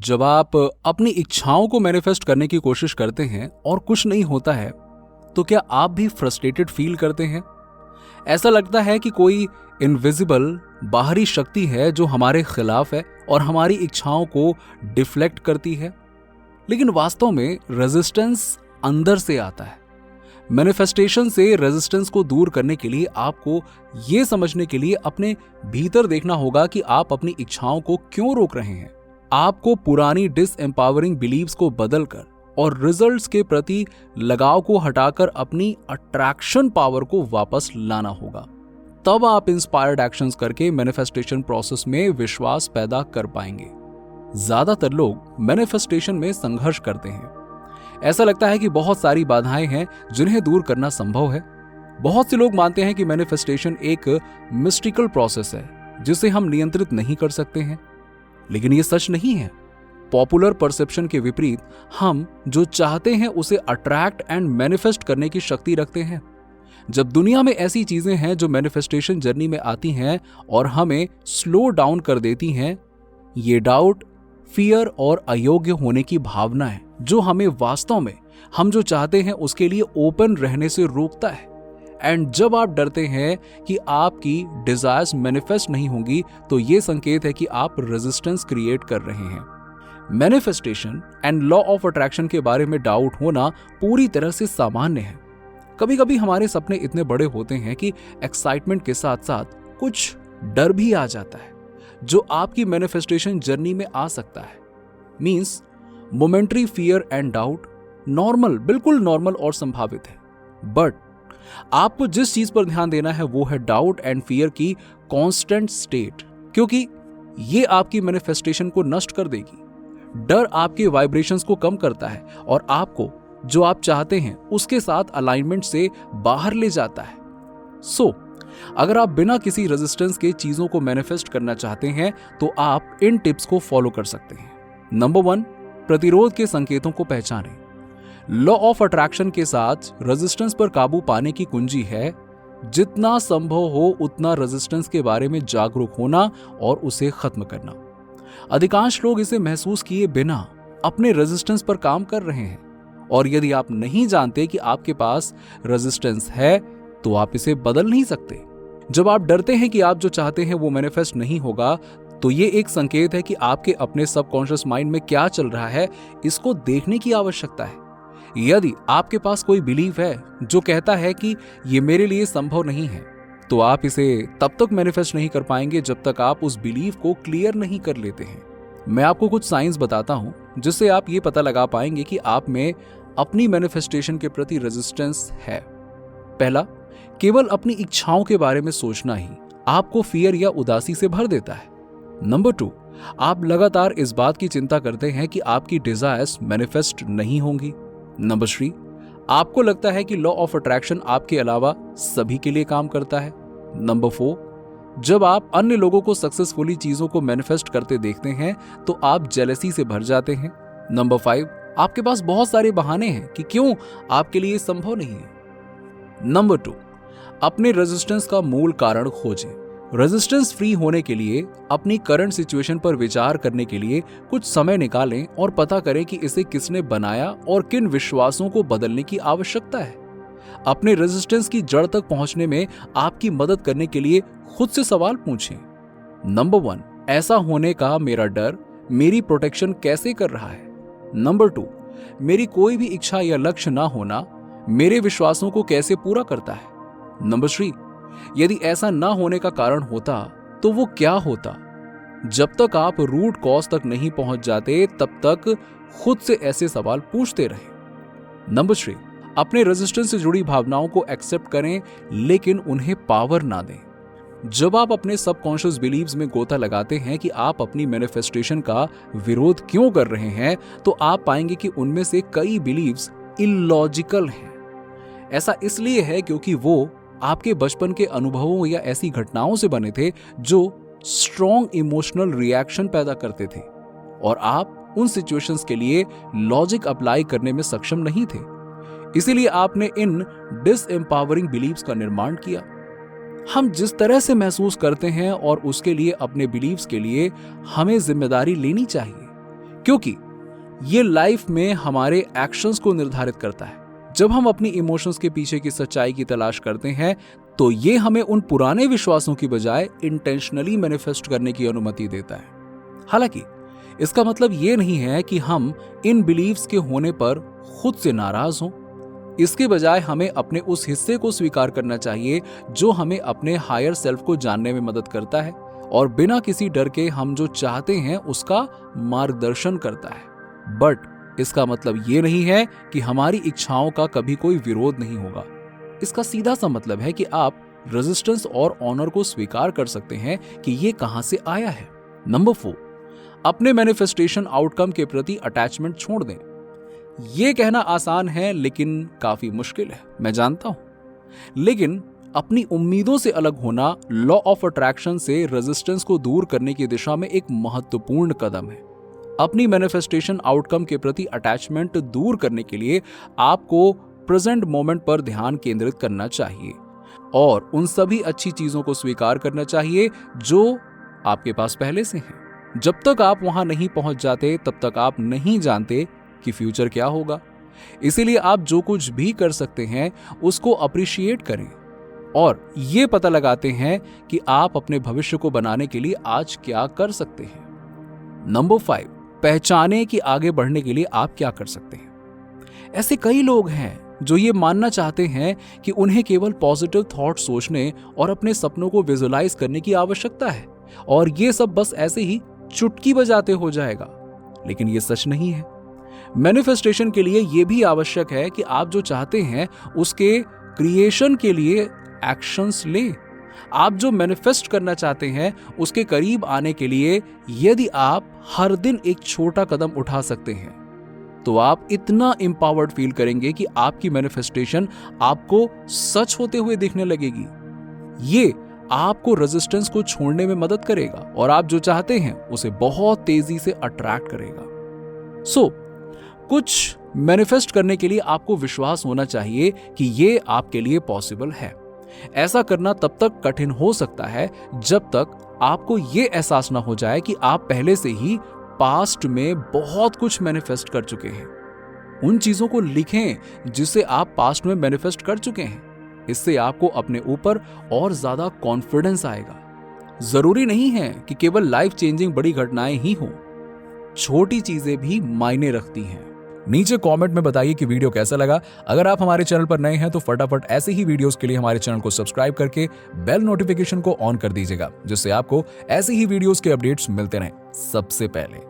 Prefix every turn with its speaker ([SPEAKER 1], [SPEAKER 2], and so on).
[SPEAKER 1] जब आप अपनी इच्छाओं को मैनिफेस्ट करने की कोशिश करते हैं और कुछ नहीं होता है, तो क्या आप भी फ्रस्ट्रेटेड फील करते हैं? ऐसा लगता है कि कोई इनविजिबल बाहरी शक्ति है जो हमारे खिलाफ है और हमारी इच्छाओं को डिफ्लेक्ट करती है। लेकिन वास्तव में रेजिस्टेंस अंदर से आता है। मैनिफेस्टेशन से रेजिस्टेंस को दूर करने के लिए आपको यह समझने के लिए अपने भीतर देखना होगा कि आप अपनी इच्छाओं को क्यों रोक रहे हैं। आपको पुरानी डिसएम्पावरिंग बिलीव्स को बदलकर और रिजल्ट्स के प्रति लगाव को हटाकर अपनी अट्रैक्शन पावर को वापस लाना होगा। तब आप इंस्पायर्ड एक्शंस करके मैनिफेस्टेशन प्रोसेस में विश्वास पैदा कर पाएंगे। ज्यादातर लोग मैनिफेस्टेशन में संघर्ष करते हैं। ऐसा लगता है कि बहुत सारी बाधाएं हैं जिन्हें दूर करना संभव है। बहुत से लोग मानते हैं कि मैनिफेस्टेशन एक मिस्टिकल प्रोसेस है जिसे हम नियंत्रित नहीं कर सकते हैं, लेकिन यह सच नहीं है। पॉपुलर परसेप्शन के विपरीत हम जो चाहते हैं उसे अट्रैक्ट एंड मैनिफेस्ट करने की शक्ति रखते हैं। जब दुनिया में ऐसी चीजें हैं जो मैनिफेस्टेशन जर्नी में आती हैं और हमें स्लो डाउन कर देती हैं, ये डाउट, फियर और अयोग्य होने की भावना है जो हमें वास्तव में हम जो चाहते हैं उसके लिए ओपन रहने से रोकता है। एंड जब आप डरते हैं कि आपकी डिजायर्स मैनिफेस्ट नहीं होंगी, तो ये संकेत है कि आप रेजिस्टेंस क्रिएट कर रहे हैं। Manifestation and law of attraction के बारे में डाउट होना पूरी तरह से सामान्य है। कभी कभी हमारे सपने इतने बड़े होते हैं कि एक्साइटमेंट के साथ साथ कुछ डर भी आ जाता है जो आपकी मैनिफेस्टेशन जर्नी में आ सकता है। Means momentary fear and doubt normal, बिल्कुल नॉर्मल और संभावित है। बट आपको जिस चीज पर ध्यान देना है वो है डाउट एंड फियर की कांस्टेंट स्टेट, क्योंकि ये आपकी मैनिफेस्टेशन को नष्ट कर देगी। डर आपके वाइब्रेशंस को कम करता है और आपको जो आप चाहते हैं उसके साथ अलाइनमेंट से बाहर ले जाता है। सो अगर आप बिना किसी रेजिस्टेंस के चीजों को मैनिफेस्ट करना चाहते हैं तो आप इन टिप्स को फॉलो कर सकते हैं। नंबर 1, प्रतिरोध के संकेतों को पहचानें। लॉ ऑफ अट्रैक्शन के साथ रेजिस्टेंस पर काबू पाने की कुंजी है जितना संभव हो उतना रेजिस्टेंस के बारे में जागरूक होना और उसे खत्म करना। अधिकांश लोग इसे महसूस किए बिना अपने रेजिस्टेंस पर काम कर रहे हैं, और यदि आप नहीं जानते कि आपके पास रेजिस्टेंस है तो आप इसे बदल नहीं सकते। जब आप डरते हैं कि आप जो चाहते हैं वो मैनिफेस्ट नहीं होगा, तो ये एक संकेत है कि आपके अपने सबकॉन्शियस माइंड में क्या चल रहा है, इसको देखने की आवश्यकता है। यदि आपके पास कोई बिलीफ है जो कहता है कि ये मेरे लिए संभव नहीं है, तो आप इसे तब तक मैनिफेस्ट नहीं कर पाएंगे जब तक आप उस बिलीफ को क्लियर नहीं कर लेते हैं। मैं आपको कुछ साइंस बताता हूं जिससे आप ये पता लगा पाएंगे कि आप में अपनी मैनिफेस्टेशन के प्रति रेजिस्टेंस है। पहला, केवल अपनी इच्छाओं के बारे में सोचना ही आपको फियर या उदासी से भर देता है। नंबर 2, आप लगातार इस बात की चिंता करते हैं कि आपकी डिजायर्स मैनिफेस्ट नहीं होंगी। नंबर 3, आपको लगता है कि लॉ ऑफ अट्रैक्शन आपके अलावा सभी के लिए काम करता है। नंबर 4, जब आप अन्य लोगों को सक्सेसफुली चीजों को मैनिफेस्ट करते देखते हैं तो आप जेलसी से भर जाते हैं। नंबर 5, आपके पास बहुत सारे बहाने हैं कि क्यों आपके लिए संभव नहीं है। नंबर 2, अपने रेजिस्टेंस का मूल कारण खोजें। रेजिस्टेंस फ्री होने के लिए अपनी करंट सिचुएशन पर विचार करने के लिए कुछ समय निकालें और पता करें कि इसे किसने बनाया और किन विश्वासों को बदलने की आवश्यकता है। अपने रेजिस्टेंस की जड़ तक पहुंचने में आपकी मदद करने के लिए खुद से सवाल पूछें। नंबर 1, ऐसा होने का मेरा डर मेरी प्रोटेक्शन कैसे कर रहा है? नंबर 2, मेरी कोई भी इच्छा या लक्ष्य ना होना मेरे विश्वासों को कैसे पूरा करता है? नंबर 3, यदि ऐसा ना होने का कारण होता तो वो क्या होता? जब तक आप रूट कॉज तक नहीं पहुंच जाते तब तक खुद से ऐसे सवाल पूछते रहें। नंबर 3, अपने रेजिस्टेंस से जुड़ी भावनाओं को एक्सेप्ट करें लेकिन उन्हें पावर ना दें। जब आप अपने सबकॉन्शियस बिलीव्स में गोता लगाते हैं कि आप अपनी मैनिफेस्टेशन का विरोध क्यों कर रहे हैं, तो आप पाएंगे कि उनमें से कई बिलीव्स इलॉजिकल हैं। ऐसा इसलिए है क्योंकि वो आपके बचपन के अनुभवों या ऐसी घटनाओं से बने थे जो स्ट्रॉन्ग इमोशनल रिएक्शन पैदा करते थे, और आप उन सिचुएशंस के लिए लॉजिक अप्लाई करने में सक्षम नहीं थे। इसीलिए आपने इन डिसएम्पावरिंग बिलीव्स का निर्माण किया। हम जिस तरह से महसूस करते हैं और उसके लिए अपने बिलीव्स के लिए हमें जिम्मेदारी लेनी चाहिए, क्योंकि ये लाइफ में हमारे एक्शंस को निर्धारित करता है। जब हम अपनी इमोशंस के पीछे की सच्चाई की तलाश करते हैं तो ये हमें उन पुराने विश्वासों की बजाय इंटेंशनली मैनिफेस्ट करने की अनुमति देता है। हालांकि इसका मतलब ये नहीं है कि हम इन बिलीव्स के होने पर खुद से नाराज हों। इसके बजाय हमें अपने उस हिस्से को स्वीकार करना चाहिए जो हमें अपने हायर सेल्फ को जानने में मदद करता है और बिना किसी डर के हम जो चाहते हैं उसका मार्गदर्शन करता है। बट इसका मतलब ये नहीं है कि हमारी इच्छाओं का कभी कोई विरोध नहीं होगा। इसका सीधा सा मतलब है कि आप रेजिस्टेंस और ऑनर को स्वीकार कर सकते हैं कि ये कहां से आया है। नंबर 4, अपने मैनिफेस्टेशन आउटकम के प्रति अटैचमेंट छोड़ दें। यह कहना आसान है लेकिन काफी मुश्किल है, मैं जानता हूं। लेकिन अपनी उम्मीदों से अलग होना लॉ ऑफ अट्रैक्शन से रेजिस्टेंस को दूर करने की दिशा में एक महत्वपूर्ण कदम है। अपनी मैनिफेस्टेशन आउटकम के प्रति अटैचमेंट दूर करने के लिए आपको प्रेजेंट मोमेंट पर ध्यान केंद्रित करना चाहिए और उन सभी अच्छी चीजों को स्वीकार करना चाहिए जो आपके पास पहले से हैं। जब तक आप वहां नहीं पहुंच जाते तब तक आप नहीं जानते कि फ्यूचर क्या होगा। इसीलिए आप जो कुछ भी कर सकते हैं उसको अप्रिशिएट करें और ये पता लगाते हैं कि आप अपने भविष्य को बनाने के लिए आज क्या कर सकते हैं। नंबर 5, पहचाने कि आगे बढ़ने के लिए आप क्या कर सकते हैं। ऐसे कई लोग हैं जो ये मानना चाहते हैं कि उन्हें केवल पॉजिटिव थॉट सोचने और अपने सपनों को विजुलाइज करने की आवश्यकता है और ये सब बस ऐसे ही चुटकी बजाते हो जाएगा। लेकिन ये सच नहीं है। मैनिफेस्टेशन के लिए यह भी आवश्यक है कि आप जो चाहते हैं उसके क्रिएशन के लिए एक्शंस लें। आप जो मैनिफेस्ट करना चाहते हैं उसके करीब आने के लिए यदि आप हर दिन एक छोटा कदम उठा सकते हैं तो आप इतना एम्पावर्ड फील करेंगे कि आपकी मैनिफेस्टेशन आपको सच होते हुए दिखने लगेगी। ये आपको रेजिस्टेंस को छोड़ने में मदद करेगा और आप जो चाहते हैं उसे बहुत तेजी से अट्रैक्ट करेगा। कुछ मैनिफेस्ट करने के लिए आपको विश्वास होना चाहिए कि ये आपके लिए पॉसिबल है। ऐसा करना तब तक कठिन हो सकता है जब तक आपको ये एहसास ना हो जाए कि आप पहले से ही पास्ट में बहुत कुछ मैनिफेस्ट कर चुके हैं। उन चीजों को लिखें जिसे आप पास्ट में मैनिफेस्ट कर चुके हैं। इससे आपको अपने ऊपर और ज्यादा कॉन्फिडेंस आएगा। जरूरी नहीं है कि केवल लाइफ चेंजिंग बड़ी घटनाएं ही हों, छोटी चीजें भी मायने रखती हैं। नीचे कमेंट में बताइए कि वीडियो कैसा लगा। अगर आप हमारे चैनल पर नए हैं तो फटाफट ऐसे ही वीडियोस के लिए हमारे चैनल को सब्सक्राइब करके बेल नोटिफिकेशन को ऑन कर दीजिएगा, जिससे आपको ऐसे ही वीडियोस के अपडेट्स मिलते रहें सबसे पहले।